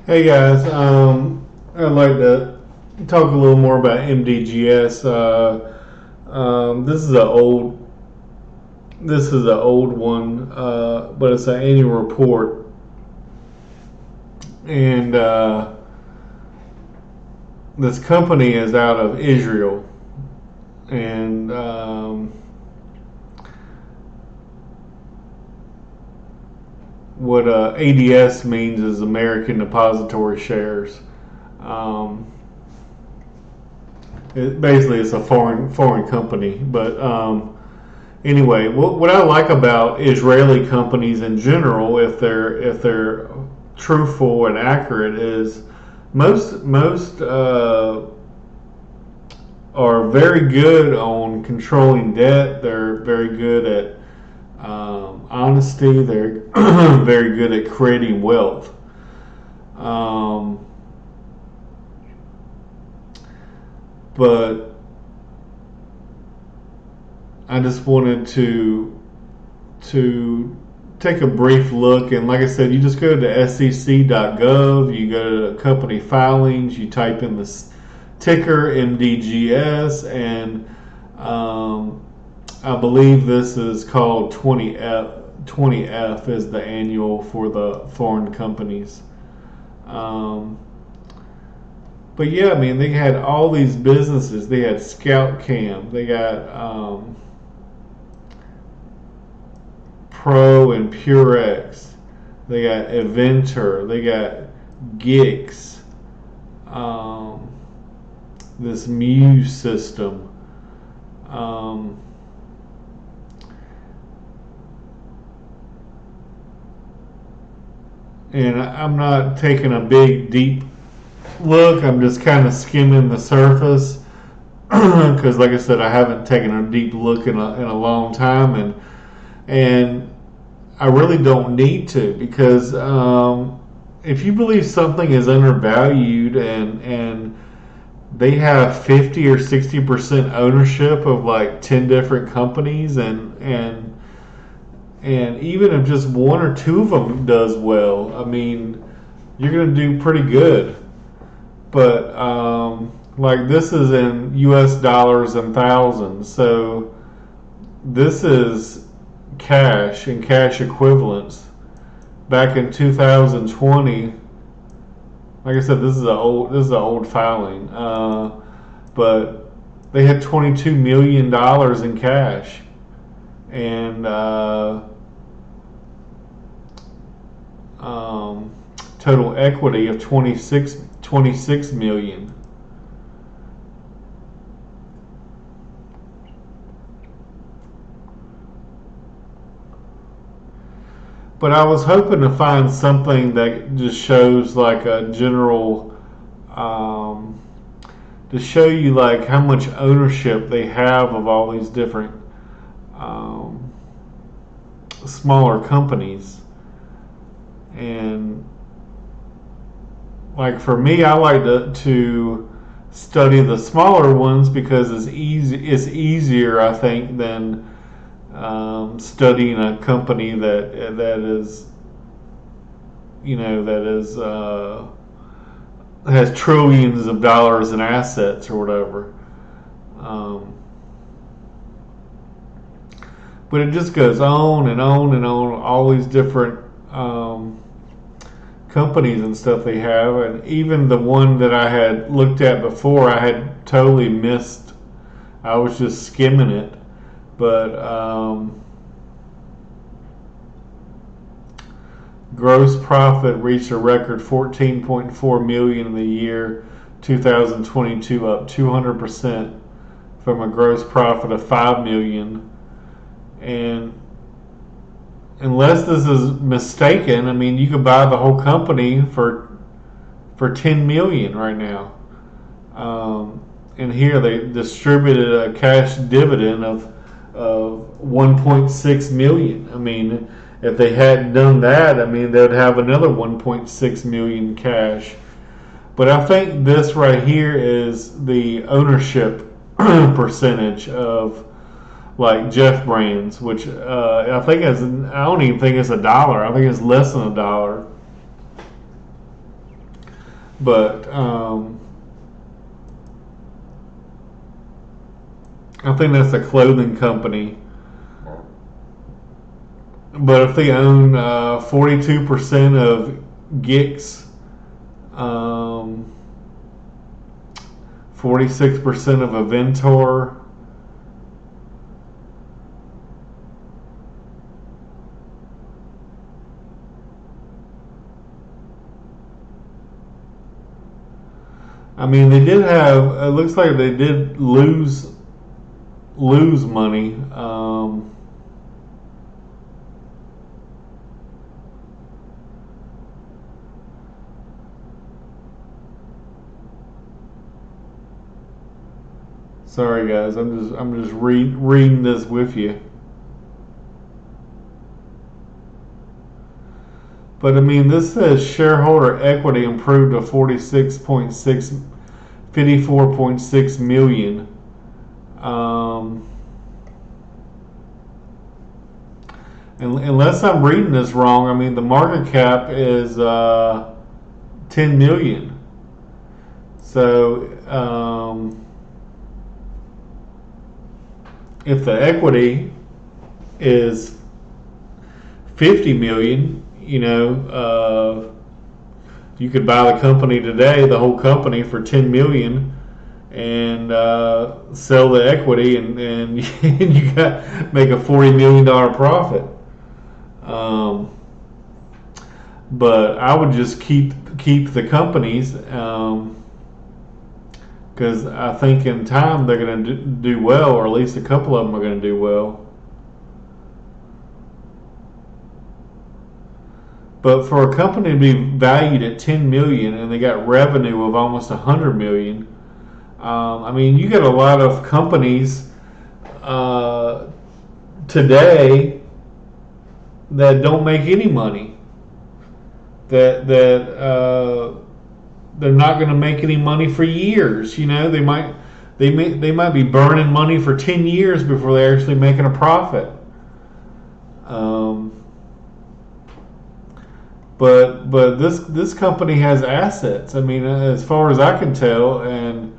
Hey guys, I'd like to talk a little more about MDGS. This is an old one, but it's an annual report, and this company is out of Israel, and what ADS means is American Depository Shares. Um, Basically, it's a foreign company, but anyway, what I like about Israeli companies in general, if they're truthful and accurate, is most are very good on controlling debt. They're very good at honesty. They're very good at creating wealth. Um, but I just wanted to take a brief look, and like I said, you just go to sec.gov, you go to company filings, you type in this ticker MDGS, and um, I believe this is called 20F. 20F is the annual for the foreign companies. Um, but yeah, I mean, they had all these businesses. They had Scout Cam. They got Pro and Purex. They got Eventer. They got Gix. Um, this Muse system. Um, and I'm not taking a big, deep look. I'm just kind of skimming the surface because, like I said, I haven't taken a deep look in a long time, and I really don't need to because if you believe something is undervalued and they have 50 or 60% ownership of like 10 different companies and even if just one or two of them does well, I mean, you're going to do pretty good. But like this is in US dollars and thousands, so this is cash and cash equivalents back in 2020. Like I said, this is an old filing, but they had $22 million in cash and um, total equity of 26 million. But I was hoping to find something that just shows like a general, um, to show you like how much ownership they have of all these different um, smaller companies. And like for me, I like to study the smaller ones because it's easy. It's easier, I think, than studying a company that is that is has trillions of dollars in assets or whatever. Um, but it just goes on and on and on. All these different companies and stuff they have, and even the one that I had looked at before, I had totally missed. I was just skimming it, but gross profit reached a record 14.4 million in the year 2022, up 200% from a gross profit of 5 million. And unless this is mistaken, I mean, you could buy the whole company for 10 million right now. And here they distributed a cash dividend of 1.6 million. I mean, if they hadn't done that, I mean, they'd have another 1.6 million cash. But I think this right here is the ownership percentage of like Jeff Brands, which I think I don't even think it's $1. I think it's less than $1. But I think that's a clothing company. But if they own 42% of GIX, 46% of Aventor, I mean, they did have. It looks like they did lose money. Sorry, guys. I'm just reading this with you. But I mean, this says shareholder equity improved to 54.6 million. Unless I'm reading this wrong, I mean the market cap is 10 million. So if the equity is 50 million, you could buy the company today, the whole company, for 10 million, and sell the equity, and you got make a $40 million profit. But I would just keep the companies, because I think in time they're going to do well, or at least a couple of them are going to do well. But for a company to be valued at 10 million and they got revenue of almost 100 million, I mean, you got a lot of companies today that don't make any money. That they're not going to make any money for years. They might be burning money for 10 years before they're actually making a profit. But this company has assets. I mean, as far as I can tell, and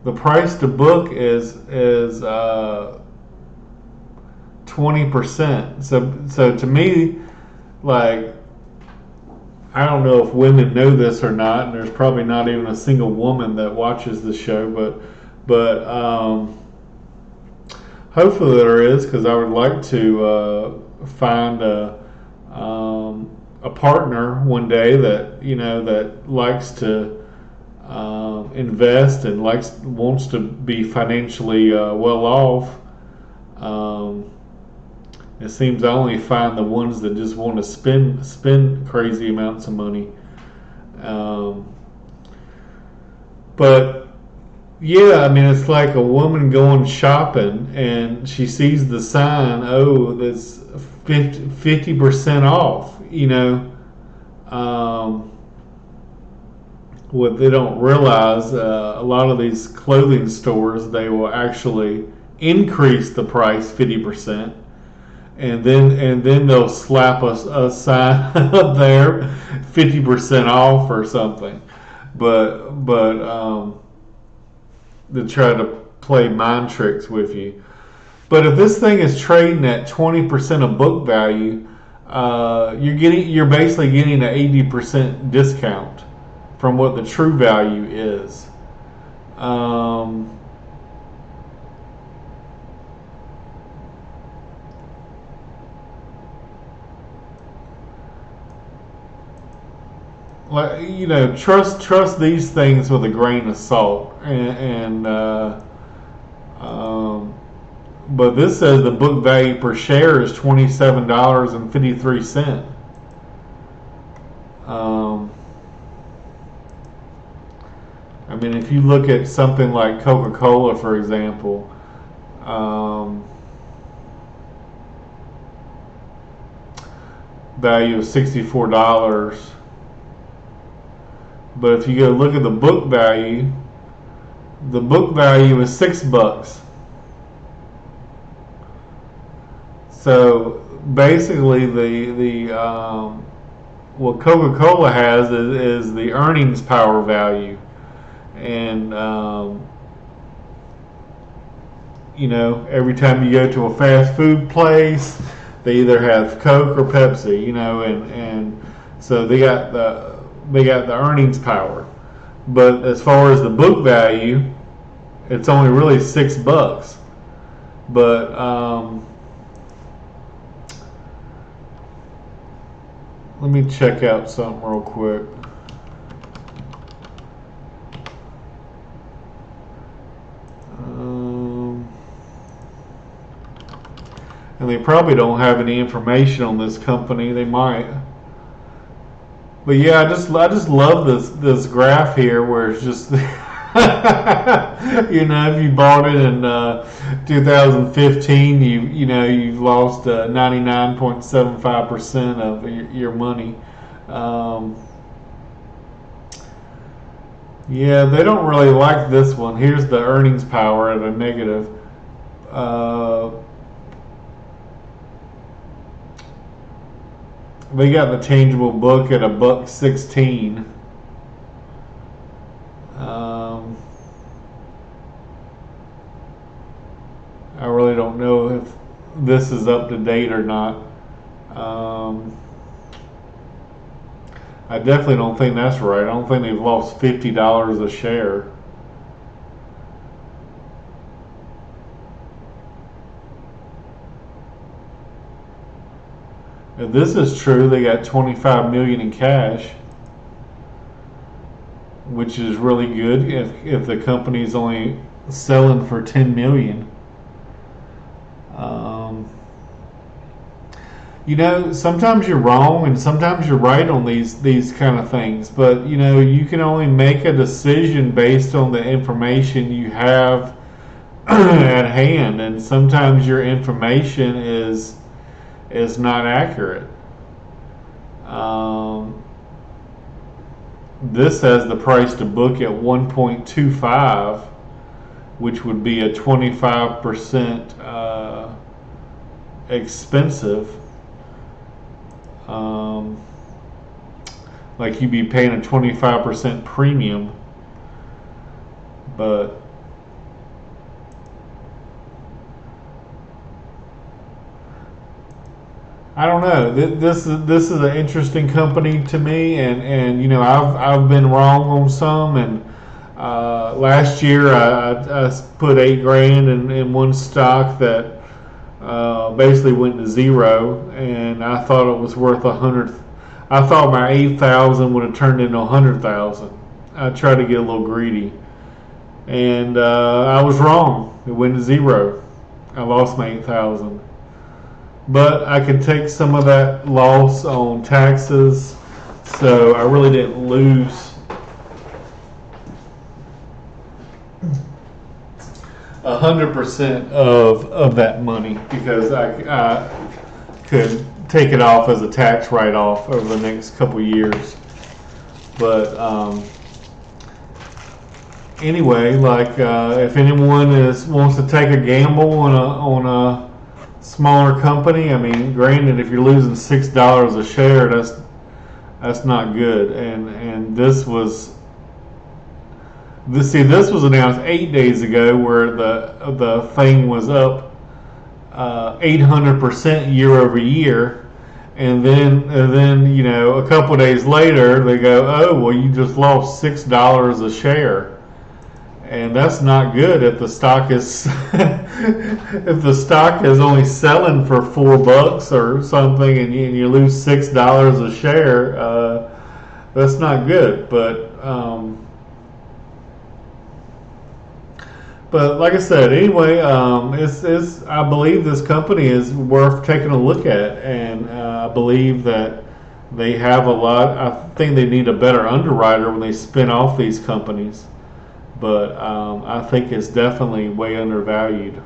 the price to book is 20%. So to me, like, I don't know if women know this or not, and there's probably not even a single woman that watches the show, but hopefully there is, because I would like to find a partner one day that that likes to invest and wants to be financially well off. It seems I only find the ones that just want to spend crazy amounts of money. But yeah, I mean, it's like a woman going shopping and she sees the sign, oh, that's 50% off. What they don't realize, a lot of these clothing stores, they will actually increase the price 50%. And then they'll slap a sign up there, 50% off or something. But they try to play mind tricks with you. But if this thing is trading at 20% of book value, you're basically getting an 80% discount from what the true value is. Like, trust these things with a grain of salt, but this says the book value per share is $27.53. I mean, if you look at something like Coca-Cola, for example, value of $64. But if you go look at the book value, The book value is $6. So basically, what Coca-Cola has is the earnings power value, and every time you go to a fast food place, they either have Coke or Pepsi, and so they got the earnings power. But as far as the book value, it's only really $6. But let me check out something real quick. And they probably don't have any information on this company. They might. But yeah, I just love this graph here where it's just if you bought it in 2015, you've lost 99.75% of your money. Yeah, they don't really like this one. Here's the earnings power at a negative. They got the tangible book at $1.16. I really don't know if this is up to date or not. I definitely don't think that's right. I don't think they've lost $50 a share. If this is true, they got $25 million in cash, which is really good if the company's only selling for $10 million. Sometimes you're wrong and sometimes you're right on these kind of things, but you can only make a decision based on the information you have at hand, and sometimes your information is not accurate. This has the price to book at 1.25, which would be a 25% expensive. Like you'd be paying a 25% premium, but I don't know. This is an interesting company to me, and I've been wrong on some. And last year I put $8,000 in one stock that basically went to zero, and I thought it was worth 100. I thought my 8,000 would have turned into 100,000. I tried to get a little greedy, and I was wrong. It went to zero. I lost my 8,000. But I could take some of that loss on taxes, so I really didn't lose 100% of that money, because I could take it off as a tax write-off over the next couple years. But anyway, if anyone wants to take a gamble on a smaller company, I mean, granted, if you're losing $6 a share, that's not good. And this was announced 8 days ago, where the thing was up 800% year over year, and then a couple days later they go, oh well, you just lost $6 a share. And that's not good if the stock is if the stock is only selling for $4 or something, and you lose $6 a share. That's not good. But like I said, anyway, I believe this company is worth taking a look at, and I believe that they have a lot. I think they need a better underwriter when they spin off these companies. But I think it's definitely way undervalued.